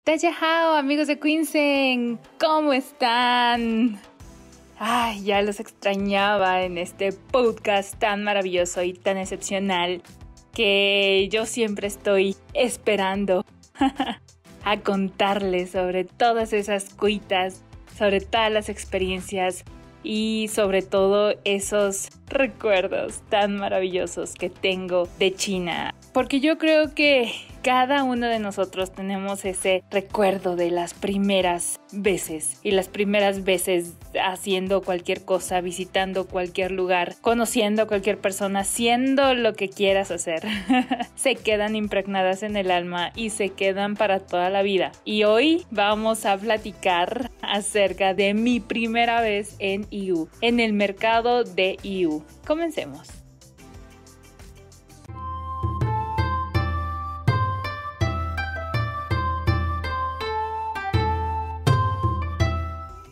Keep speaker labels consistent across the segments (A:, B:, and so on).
A: Dayahao, amigos de Quinsen, ¿cómo están? Ay, ya los extrañaba en este podcast tan maravilloso y tan excepcional que yo siempre estoy esperando a contarles sobre todas esas cuitas, sobre todas las experiencias y sobre todo esos recuerdos tan maravillosos que tengo de China. Porque yo creo que cada uno de nosotros tenemos ese recuerdo de las primeras veces y las primeras veces haciendo cualquier cosa, visitando cualquier lugar, conociendo a cualquier persona, haciendo lo que quieras hacer. Se quedan impregnadas en el alma y se quedan para toda la vida. Y hoy vamos a platicar acerca de mi primera vez en Yiwu, en el mercado de Yiwu. Comencemos.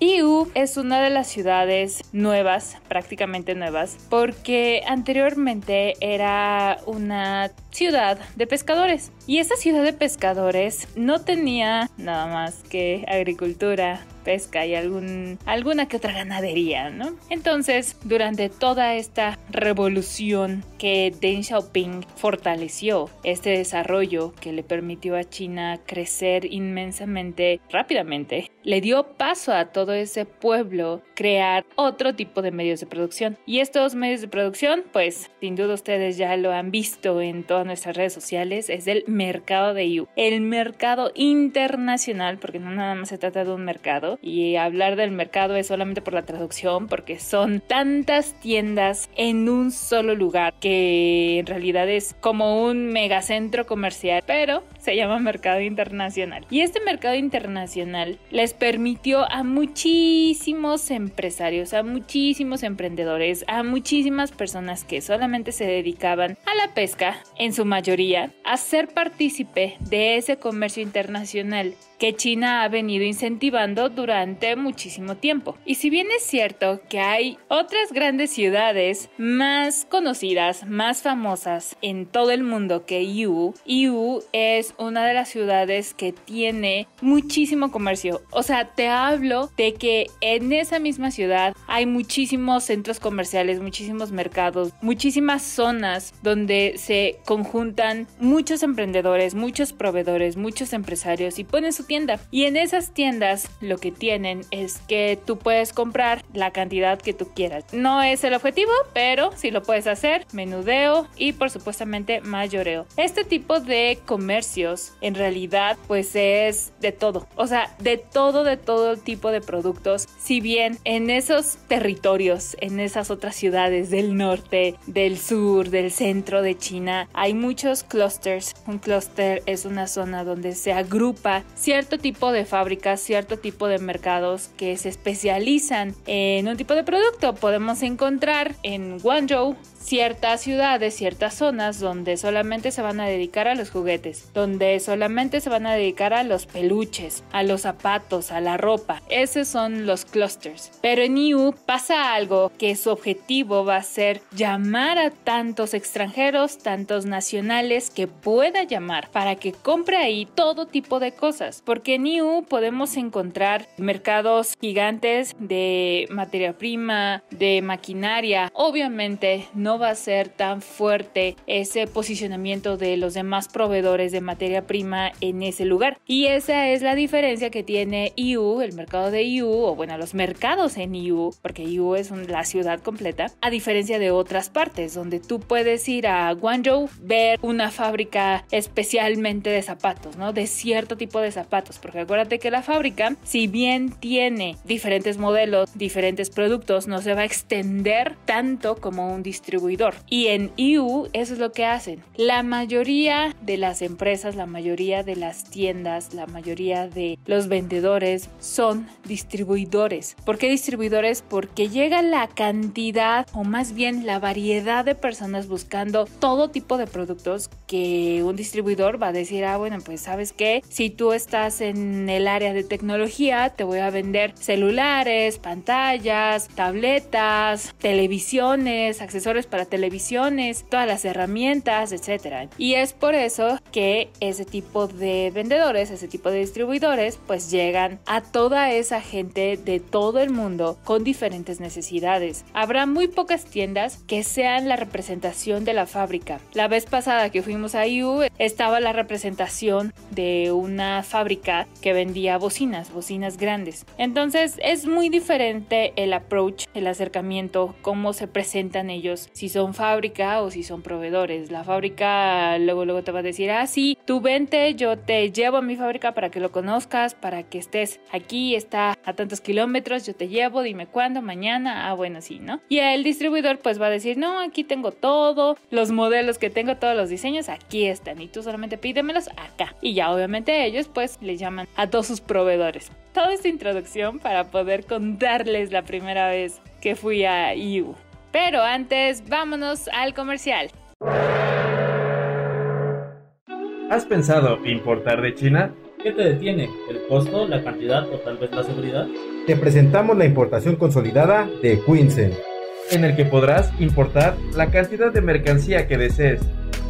A: Yiwu es una de las ciudades nuevas, prácticamente nuevas, porque anteriormente era una ciudad de pescadores. Y esa ciudad de pescadores no tenía nada más que agricultura, pesca y alguna que otra ganadería, ¿no? Entonces, durante toda esta revolución que Deng Xiaoping fortaleció, este desarrollo que le permitió a China crecer inmensamente, rápidamente, le dio paso a todo ese pueblo crear otro tipo de medios de producción. Y estos medios de producción, pues, sin duda ustedes ya lo han visto en todas nuestras redes sociales, es el mercado de Yiwu, el mercado internacional, porque no nada más se trata de un mercado, y hablar del mercado es solamente por la traducción, porque son tantas tiendas en un solo lugar que en realidad es como un megacentro comercial, pero se llama mercado internacional. Y este mercado internacional les permitió a muchísimos empresarios, a muchísimos emprendedores, a muchísimas personas que solamente se dedicaban a la pesca, en su mayoría, a ser partícipe de ese comercio internacional que China ha venido incentivando durante muchísimo tiempo. Y si bien es cierto que hay otras grandes ciudades más conocidas, más famosas en todo el mundo que Yiwu, Yiwu es una de las ciudades que tiene muchísimo comercio. O sea, te hablo de que en esa misma ciudad hay muchísimos centros comerciales, muchísimos mercados, muchísimas zonas donde se conjuntan muchos emprendedores, muchos proveedores, muchos empresarios y ponen su tienda. Y en esas tiendas lo que tienen es que tú puedes comprar la cantidad que tú quieras. No es el objetivo, pero sí lo puedes hacer, menudeo y por supuestamente mayoreo. Este tipo de comercios en realidad pues es de todo. O sea, de todo tipo de productos. Si bien en esos territorios, en esas otras ciudades del norte, del sur, del centro de China, hay muchos clusters. Un clúster es una zona donde se agrupa cierto tipo de fábricas, cierto tipo de mercados que se especializan en un tipo de producto. Podemos encontrar en Guangzhou ciertas ciudades, ciertas zonas donde solamente se van a dedicar a los juguetes, donde solamente se van a dedicar a los peluches, a los zapatos, a la ropa. Esos son los clusters. Pero en Yiwu pasa algo que su objetivo va a ser llamar a tantos extranjeros, tantos nacionales que pueda llamar para que compre ahí todo tipo de cosas. Porque en Yiwu podemos encontrar mercados gigantes de materia prima, de maquinaria. Obviamente no va a ser tan fuerte ese posicionamiento de los demás proveedores de materia prima en ese lugar. Y esa es la diferencia que tiene Yiwu, el mercado de Yiwu, o bueno, los mercados en Yiwu, porque Yiwu es la ciudad completa, a diferencia de otras partes, donde tú puedes ir a Guangzhou, ver una fábrica especialmente de zapatos, ¿no? De cierto tipo de zapatos, porque acuérdate que la fábrica, si bien tiene diferentes modelos, diferentes productos, no se va a extender tanto como un distribuidor. Y en Yiwu eso es lo que hacen. La mayoría de las empresas, la mayoría de las tiendas, la mayoría de los vendedores son distribuidores. ¿Por qué distribuidores? Porque llega la cantidad o más bien la variedad de personas buscando todo tipo de productos que un distribuidor va a decir, bueno, pues ¿sabes qué? Si tú estás en el área de tecnología, te voy a vender celulares, pantallas, tabletas, televisiones, accesorios para televisiones, todas las herramientas, etc. Y es por eso que ese tipo de vendedores, ese tipo de distribuidores, pues llegan a toda esa gente de todo el mundo con diferentes necesidades. Habrá muy pocas tiendas que sean la representación de la fábrica. La vez pasada que fuimos a IU estaba la representación de una fábrica que vendía bocinas grandes. Entonces es muy diferente el approach, el acercamiento, cómo se presentan ellos, si son fábrica o si son proveedores. La fábrica luego te va a decir, sí, tú vente, yo te llevo a mi fábrica para que lo conozcas, para que estés aquí, está a tantos kilómetros, yo te llevo, dime cuándo, mañana, bueno, sí, ¿no? Y el distribuidor pues va a decir, no, aquí tengo todo, los modelos que tengo, todos los diseños, aquí están, y tú solamente pídemelos acá. Y ya obviamente ellos pues le llaman a todos sus proveedores. Toda esta introducción para poder contarles la primera vez que fui a IU. Pero antes, vámonos al comercial.
B: ¿Has pensado importar de China?
C: ¿Qué te detiene? ¿El costo, la cantidad o tal vez la seguridad?
D: Te presentamos la importación consolidada de Quinsen,
B: En el que podrás importar la cantidad de mercancía que desees.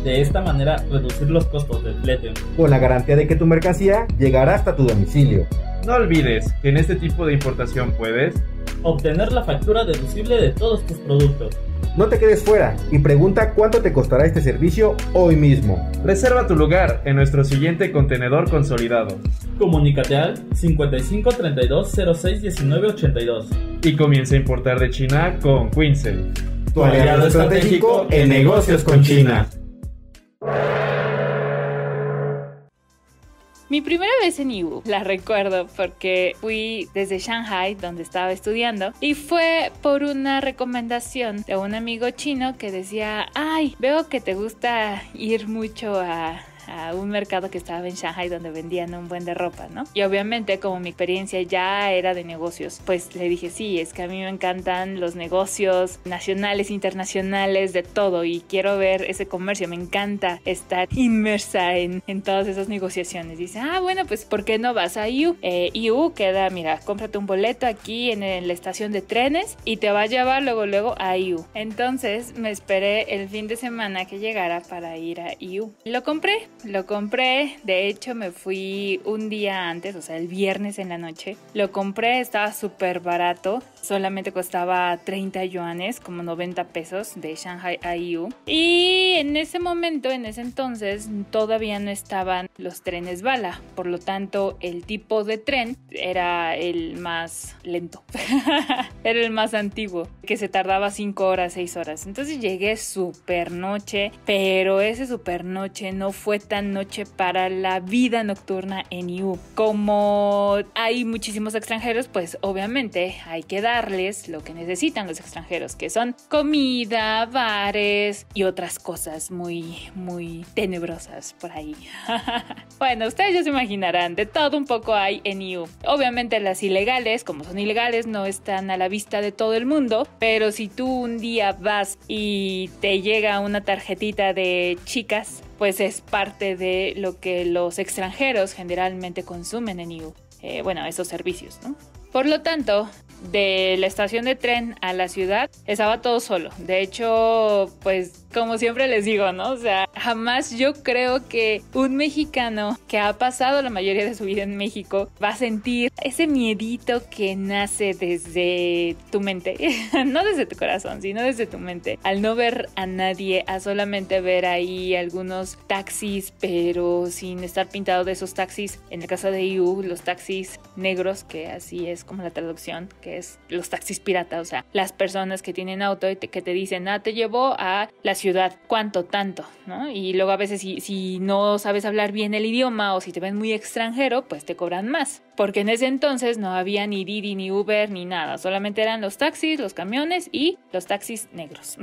C: De esta manera, reducir los costos del flete.
D: con la garantía de que tu mercancía llegará hasta tu domicilio.
B: No olvides que en este tipo de importación puedes
C: Obtener la factura deducible de todos tus productos.
D: No te quedes fuera y pregunta cuánto te costará este servicio hoy mismo.
B: reserva tu lugar en nuestro siguiente contenedor consolidado
C: Comunícate al 55 32 06 19 82.
B: y comienza a importar de China con Quinsen.
D: Tu aliado estratégico en negocios con China.
A: Mi primera vez en IU la recuerdo porque fui desde Shanghai, donde estaba estudiando, y fue por una recomendación de un amigo chino que decía, veo que te gusta ir mucho a un mercado que estaba en Shanghai donde vendían un buen de ropa, ¿no? Y obviamente como mi experiencia ya era de negocios, pues le dije, sí, es que a mí me encantan los negocios nacionales, internacionales, de todo, y quiero ver ese comercio, me encanta estar inmersa en todas esas negociaciones. Dice, bueno, pues ¿por qué no vas a IU? IU queda, mira, cómprate un boleto aquí en la estación de trenes y te va a llevar luego a IU. Entonces me esperé el fin de semana que llegara para ir a IU. Lo compré, de hecho me fui un día antes, o sea el viernes en la noche. Lo compré, estaba súper barato, solamente costaba 30 yuanes, como 90 pesos de Shanghai a IU. Y en ese entonces, todavía no estaban los trenes bala, por lo tanto el tipo de tren era el más lento, era el más antiguo, que se tardaba 5 horas, 6 horas. Entonces llegué súper noche, pero ese súper noche no fue tan noche para la vida nocturna en IU. Como hay muchísimos extranjeros, pues obviamente hay que darles lo que necesitan los extranjeros, que son comida, bares y otras cosas muy, muy tenebrosas por ahí. Bueno, ustedes ya se imaginarán, de todo un poco hay en IU. Obviamente las ilegales, como son ilegales, no están a la vista de todo el mundo, pero si tú un día vas y te llega una tarjetita de chicas, pues es parte de lo que los extranjeros generalmente consumen en IU. Esos servicios, ¿no? Por lo tanto, de la estación de tren a la ciudad estaba todo solo. De hecho, pues como siempre les digo, ¿no? O sea, jamás yo creo que un mexicano que ha pasado la mayoría de su vida en México va a sentir ese miedito que nace desde tu mente. No desde tu corazón, sino desde tu mente. Al no ver a nadie, a solamente ver ahí algunos taxis, pero sin estar pintado de esos taxis. En el caso de IU, los taxis negros, que así es como la traducción, que es los taxis pirata. O sea, las personas que tienen auto y que te dicen, te llevo a la ciudad, ¿cuánto? Tanto, ¿no? Y luego a veces si no sabes hablar bien el idioma o si te ven muy extranjero, pues te cobran más. Porque en ese entonces no había ni Didi, ni Uber, ni nada. Solamente eran los taxis, los camiones y los taxis negros.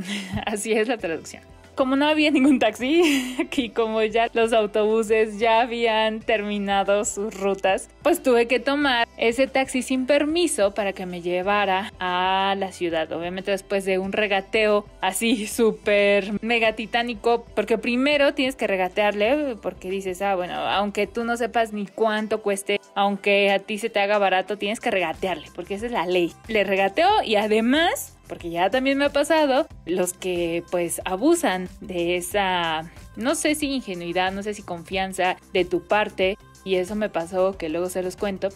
A: Así es la traducción. Como no había ningún taxi y como ya los autobuses ya habían terminado sus rutas, pues tuve que tomar ese taxi sin permiso para que me llevara a la ciudad. Obviamente después de un regateo así súper mega titánico, porque primero tienes que regatearle porque dices, aunque tú no sepas ni cuánto cueste, aunque a ti se te haga barato, tienes que regatearle porque esa es la ley. Le regateo y además porque ya también me ha pasado, los que pues abusan de esa, no sé si ingenuidad, no sé si confianza de tu parte. Y eso me pasó, que luego se los cuento,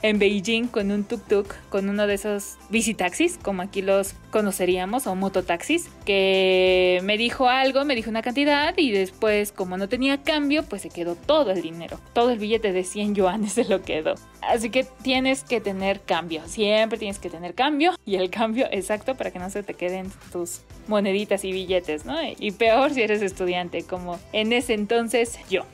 A: en Beijing con un tuk-tuk, con uno de esos bicitaxis, como aquí los conoceríamos, o mototaxis, que me dijo algo, me dijo una cantidad y después, como no tenía cambio, pues se quedó todo el dinero. Todo el billete de 100 yuanes se lo quedó. Así que tienes que tener cambio, siempre tienes que tener cambio y el cambio exacto para que no se te queden tus moneditas y billetes, ¿no? Y peor si eres estudiante, como en ese entonces yo.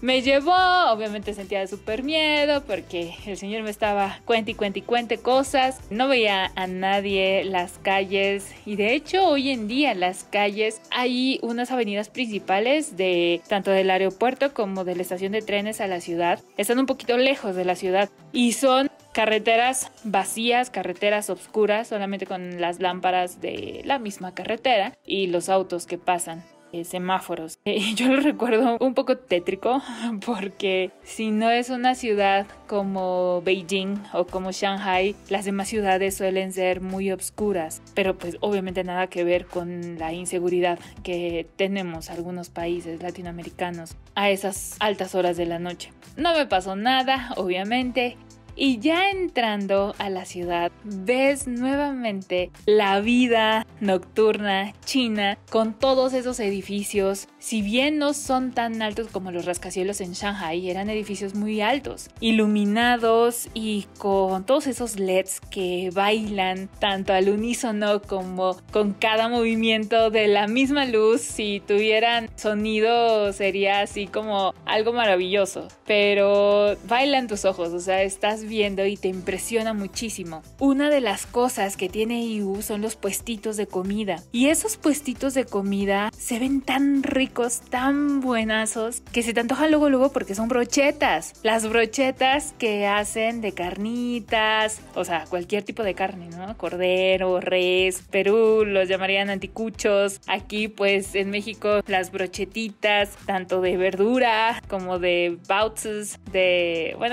A: Me llevó, obviamente sentía súper miedo porque el señor me estaba cuente y cuente cosas. No veía a nadie, las calles, y de hecho hoy en día las calles hay unas avenidas principales de tanto del aeropuerto como de la estación de trenes a la ciudad. Están un poquito lejos de la ciudad y son carreteras vacías, carreteras oscuras, solamente con las lámparas de la misma carretera y los autos que pasan. Semáforos. Yo lo recuerdo un poco tétrico porque si no es una ciudad como Beijing o como Shanghai, las demás ciudades suelen ser muy oscuras, pero pues obviamente nada que ver con la inseguridad que tenemos algunos países latinoamericanos a esas altas horas de la noche. No me pasó nada, obviamente. Y ya entrando a la ciudad, ves nuevamente la vida nocturna china con todos esos edificios. Si bien no son tan altos como los rascacielos en Shanghai, eran edificios muy altos, iluminados y con todos esos LEDs que bailan tanto al unísono como con cada movimiento de la misma luz. Si tuvieran sonido sería así como algo maravilloso, pero bailan tus ojos, o sea, estás viendo y te impresiona muchísimo. Una de las cosas que tiene IU son los puestitos de comida, y esos puestitos de comida se ven tan ricos, tan buenazos, que se te antojan luego porque son brochetas. Las brochetas que hacen de carnitas, o sea, cualquier tipo de carne, ¿no? Cordero, res, Perú los llamarían anticuchos. Aquí pues en México las brochetitas, tanto de verdura como de baozi,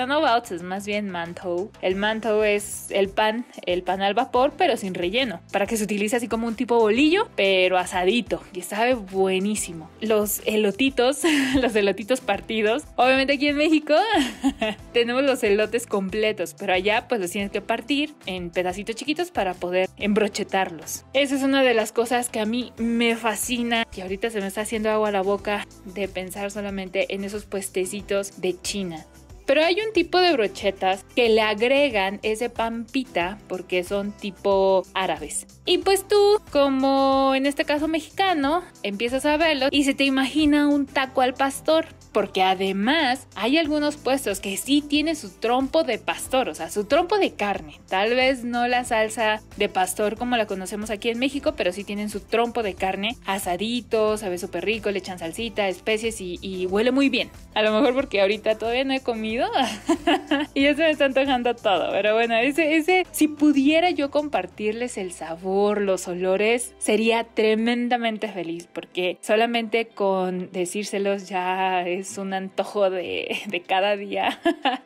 A: no baozi, más bien mantou. El mantou es el pan al vapor, pero sin relleno, para que se utilice así como un tipo bolillo, pero asadito, y sabe buenísimo. Los elotitos, los elotitos partidos, obviamente aquí en México tenemos los elotes completos, pero allá pues los tienes que partir en pedacitos chiquitos para poder embrochetarlos. Esa es una de las cosas que a mí me fascina, y ahorita se me está haciendo agua a la boca de pensar solamente en esos puestecitos de China. Pero hay un tipo de brochetas que le agregan ese pan pita porque son tipo árabes. Y pues tú, como en este caso mexicano, empiezas a verlo y se te imagina un taco al pastor. Porque además hay algunos puestos que sí tienen su trompo de pastor, o sea, su trompo de carne. Tal vez no la salsa de pastor como la conocemos aquí en México, pero sí tienen su trompo de carne asadito, sabe súper rico, le echan salsita, especies y huele muy bien. A lo mejor porque ahorita todavía no he comido y ya se me está antojando todo. Pero bueno, ese, si pudiera yo compartirles el sabor, los olores, sería tremendamente feliz, porque solamente con decírselos ya es un antojo de cada día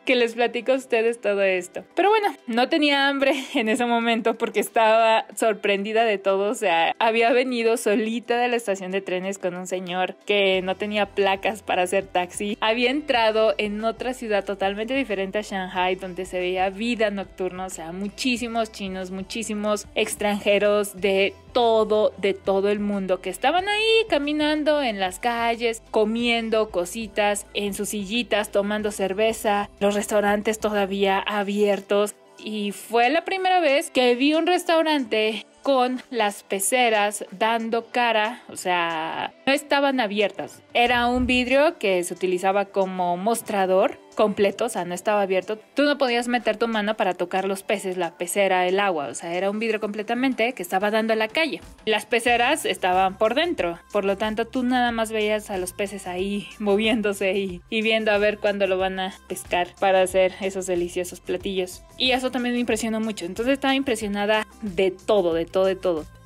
A: que les platico a ustedes todo esto. Pero bueno, no tenía hambre en ese momento porque estaba sorprendida de todo. O sea, había venido solita de la estación de trenes con un señor que no tenía placas para hacer taxi. Había entrado en otra ciudad totalmente diferente a Shanghai, donde se veía vida nocturna, o sea, muchísimos chinos, muchísimos extranjeros de todo el mundo que estaban ahí caminando en las calles, comiendo cositas en sus sillitas, tomando cerveza, los restaurantes todavía abiertos. Y fue la primera vez que vi un restaurante con las peceras dando cara, o sea, no estaban abiertas. Era un vidrio que se utilizaba como mostrador completo, o sea, no estaba abierto. Tú no podías meter tu mano para tocar los peces, la pecera, el agua, o sea, era un vidrio completamente que estaba dando a la calle. Las peceras estaban por dentro, por lo tanto tú nada más veías a los peces ahí moviéndose y viendo a ver cuándo lo van a pescar para hacer esos deliciosos platillos. Y eso también me impresionó mucho, entonces estaba impresionada de todo.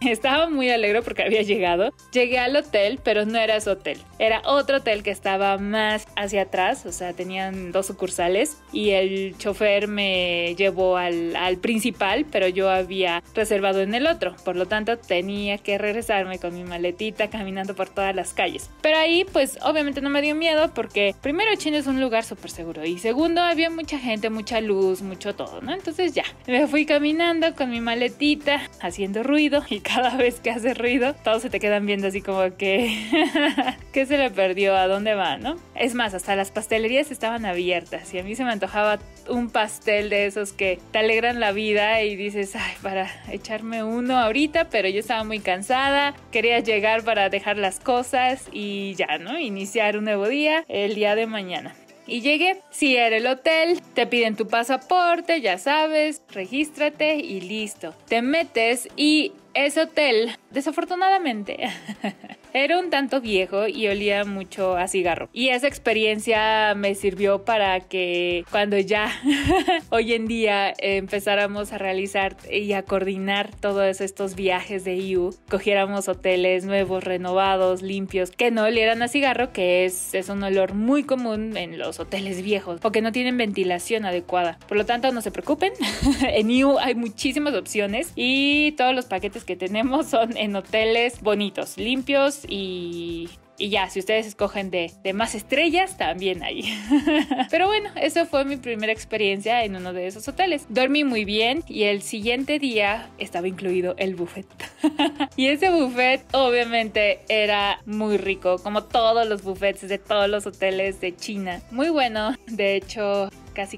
A: Estaba muy alegre porque había llegado. Llegué al hotel, pero no era ese hotel. Era otro hotel que estaba más hacia atrás, o sea, tenían 2 sucursales y el chofer me llevó al principal, pero yo había reservado en el otro. Por lo tanto, tenía que regresarme con mi maletita caminando por todas las calles. Pero ahí, pues, obviamente no me dio miedo porque primero China es un lugar súper seguro y segundo, había mucha gente, mucha luz, mucho todo, ¿no? Entonces ya, me fui caminando con mi maletita, haciendo ruido y cada vez que hace ruido, todos se te quedan viendo así como que ¿qué se le perdió? ¿A dónde va? ¿No? Es más, hasta las pastelerías estaban abiertas y a mí se me antojaba un pastel de esos que te alegran la vida y dices, ay, para echarme uno ahorita, pero yo estaba muy cansada, quería llegar para dejar las cosas y ya, ¿no? Iniciar un nuevo día, el día de mañana. Y llegué, sí, era el hotel, te piden tu pasaporte, ya sabes, regístrate y listo. Te metes y ese hotel, desafortunadamente, era un tanto viejo y olía mucho a cigarro. Y esa experiencia me sirvió para que cuando ya hoy en día empezáramos a realizar y a coordinar todos estos viajes de IU, cogiéramos hoteles nuevos, renovados, limpios, que no olieran a cigarro, que es un olor muy común en los hoteles viejos o que no tienen ventilación adecuada. Por lo tanto, no se preocupen, en IU hay muchísimas opciones y todos los paquetes que tenemos son en hoteles bonitos, limpios y ya, si ustedes escogen de más estrellas, también hay. Pero bueno, eso fue mi primera experiencia en uno de esos hoteles. Dormí muy bien y el siguiente día estaba incluido el buffet. Y ese buffet obviamente era muy rico, como todos los buffets de todos los hoteles de China. Muy bueno, de hecho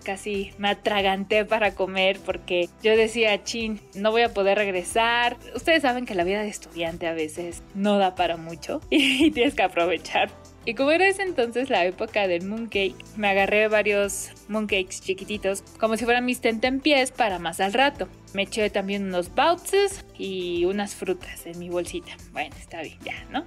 A: casi me atraganté para comer porque yo decía, chin, no voy a poder regresar. Ustedes saben que la vida de estudiante a veces no da para mucho y tienes que aprovechar. Y como era ese entonces la época del mooncake, me agarré varios mooncakes chiquititos como si fueran mis tentempiés para más al rato. Me eché también unos baozi y unas frutas en mi bolsita. Bueno, está bien, ya, ¿no?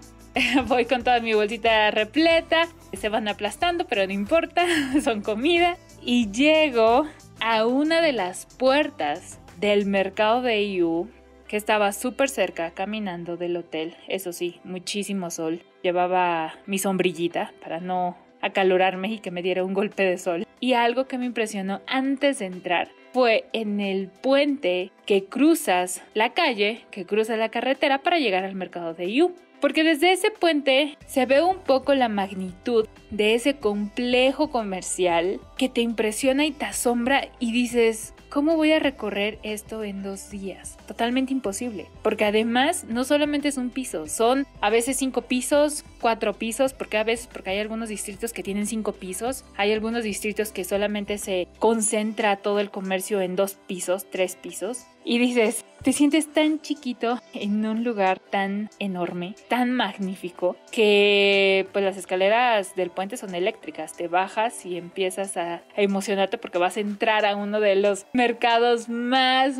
A: Voy con toda mi bolsita repleta, se van aplastando, pero no importa, son comida. Y llego a una de las puertas del mercado de IU, que estaba súper cerca, caminando del hotel. Eso sí, muchísimo sol. Llevaba mi sombrillita para no acalorarme y que me diera un golpe de sol. Y algo que me impresionó antes de entrar fue en el puente que cruzas la calle, que cruzas la carretera para llegar al mercado de IU. Porque desde ese puente se ve un poco la magnitud de ese complejo comercial que te impresiona y te asombra y dices, ¿cómo voy a recorrer esto en 2 días? Totalmente imposible, porque además no solamente es un piso, son a veces 5 pisos, 4 pisos, porque hay algunos distritos que tienen 5 pisos, hay algunos distritos que solamente se concentra todo el comercio en 2 pisos, 3 pisos, y dices, te sientes tan chiquito en un lugar tan enorme, tan magnífico, que pues las escaleras del puente son eléctricas, te bajas y empiezas a emocionarte porque vas a entrar a uno de los mercados más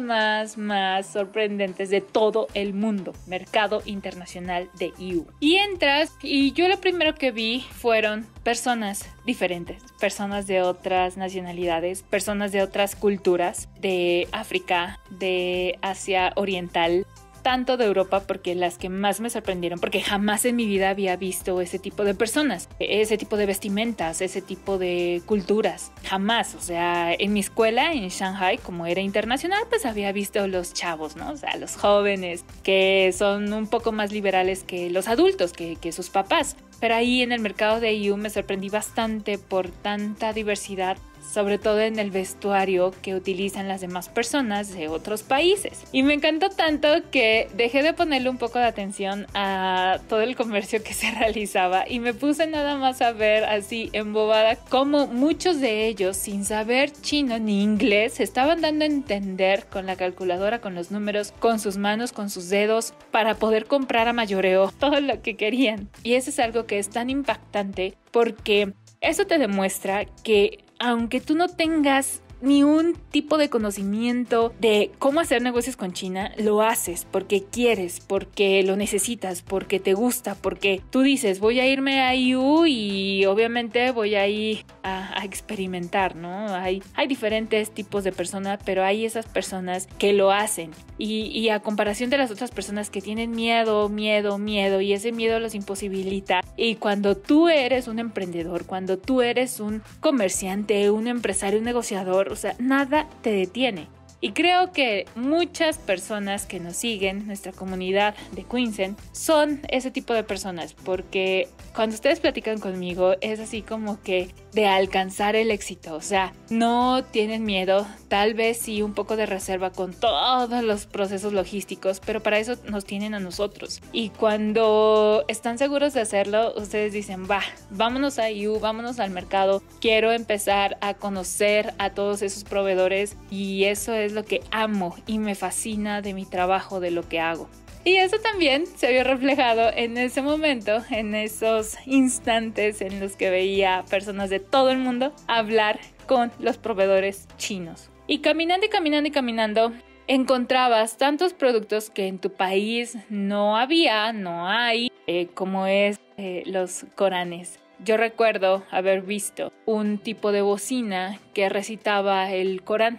A: sorprendentes de todo el mundo, Mercado Internacional de IU. Y entras y yo lo primero que vi fueron personas diferentes, personas de otras nacionalidades, personas de otras culturas, de África, de Asia Oriental, tanto de Europa, porque las que más me sorprendieron, porque jamás en mi vida había visto ese tipo de personas, ese tipo de vestimentas, ese tipo de culturas, jamás. O sea, en mi escuela en Shanghai, como era internacional, pues había visto los chavos, ¿no? O sea, los jóvenes que son un poco más liberales que los adultos, que sus papás. Pero ahí en el mercado de IU me sorprendí bastante por tanta diversidad, sobre todo en el vestuario que utilizan las demás personas de otros países. Y me encantó tanto que dejé de ponerle un poco de atención a todo el comercio que se realizaba y me puse nada más a ver así embobada cómo muchos de ellos, sin saber chino ni inglés, se estaban dando a entender con la calculadora, con los números, con sus manos, con sus dedos, para poder comprar a mayoreo todo lo que querían. Y eso es algo que es tan impactante porque eso te demuestra que aunque tú no tengas ni un tipo de conocimiento de cómo hacer negocios con China, lo haces porque quieres, porque lo necesitas, porque te gusta, porque tú dices, voy a irme a IU y obviamente voy a ir a experimentar, ¿no? Hay diferentes tipos de personas, pero hay esas personas que lo hacen y a comparación de las otras personas que tienen miedo y ese miedo los imposibilita. Y cuando tú eres un emprendedor, cuando tú eres un comerciante, un empresario, un negociador, o sea, nada te detiene. Y creo que muchas personas que nos siguen, nuestra comunidad de Quinsen, son ese tipo de personas, porque cuando ustedes platican conmigo es así como que de alcanzar el éxito, o sea, no tienen miedo, tal vez sí un poco de reserva con todos los procesos logísticos, pero para eso nos tienen a nosotros. Y cuando están seguros de hacerlo, ustedes dicen, vámonos a IU, vámonos al mercado, quiero empezar a conocer a todos esos proveedores y eso es lo que amo y me fascina de mi trabajo, de lo que hago. Y eso también se vio reflejado en ese momento, en esos instantes en los que veía personas de todo el mundo hablar con los proveedores chinos. Y caminando y caminando y caminando, encontrabas tantos productos que en tu país no hay, como es los Coranes. Yo recuerdo haber visto un tipo de bocina que recitaba el Corán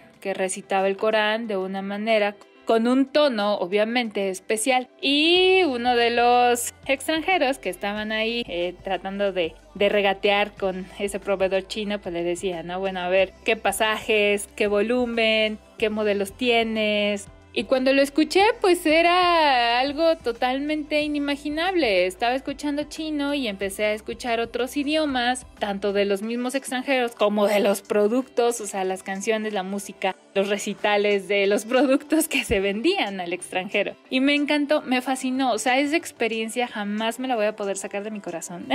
A: de una manera con un tono obviamente especial, y uno de los extranjeros que estaban ahí tratando de regatear con ese proveedor chino, pues le decía, ¿no? Bueno, a ver, ¿qué pasajes, qué volumen, qué modelos tienes? Y cuando lo escuché, pues era algo totalmente inimaginable. Estaba escuchando chino y empecé a escuchar otros idiomas, tanto de los mismos extranjeros como de los productos, o sea, las canciones, la música, los recitales de los productos que se vendían al extranjero. Y me encantó, me fascinó, o sea, esa experiencia jamás me la voy a poder sacar de mi corazón.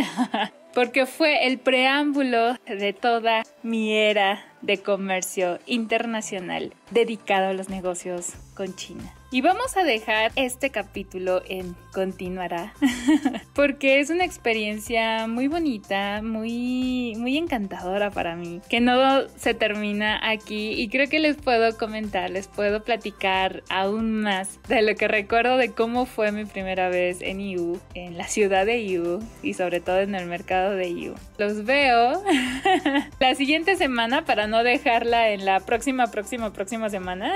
A: Porque fue el preámbulo de toda mi era de comercio internacional dedicado a los negocios con China. Y vamos a dejar este capítulo en continuará, porque es una experiencia muy bonita, muy encantadora para mí, que no se termina aquí, y creo que les puedo comentar, les puedo platicar aún más de lo que recuerdo de cómo fue mi primera vez en IU, en la ciudad de IU y sobre todo en el mercado de IU. Los veo la siguiente semana para no dejarla en la próxima semana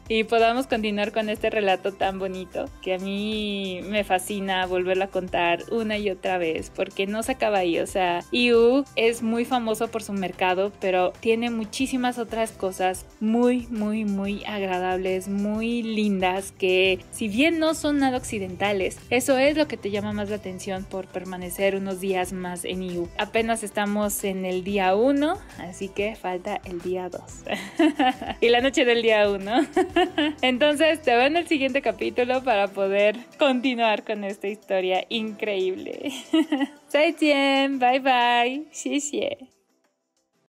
A: y podamos continuar con este relato tan bonito que a mí me fascina volverlo a contar una y otra vez, porque no se acaba ahí. O sea, IU es muy famoso por su mercado, pero tiene muchísimas otras cosas muy agradables, muy lindas, que si bien no son nada occidentales, eso es lo que te llama más la atención por permanecer unos días más en IU. Apenas estamos en el día 1, así que falta el día 2 y la noche del día 1. Entonces te veo en el siguiente capítulo para poder continuar con esta historia increíble. 再见，拜拜，谢谢。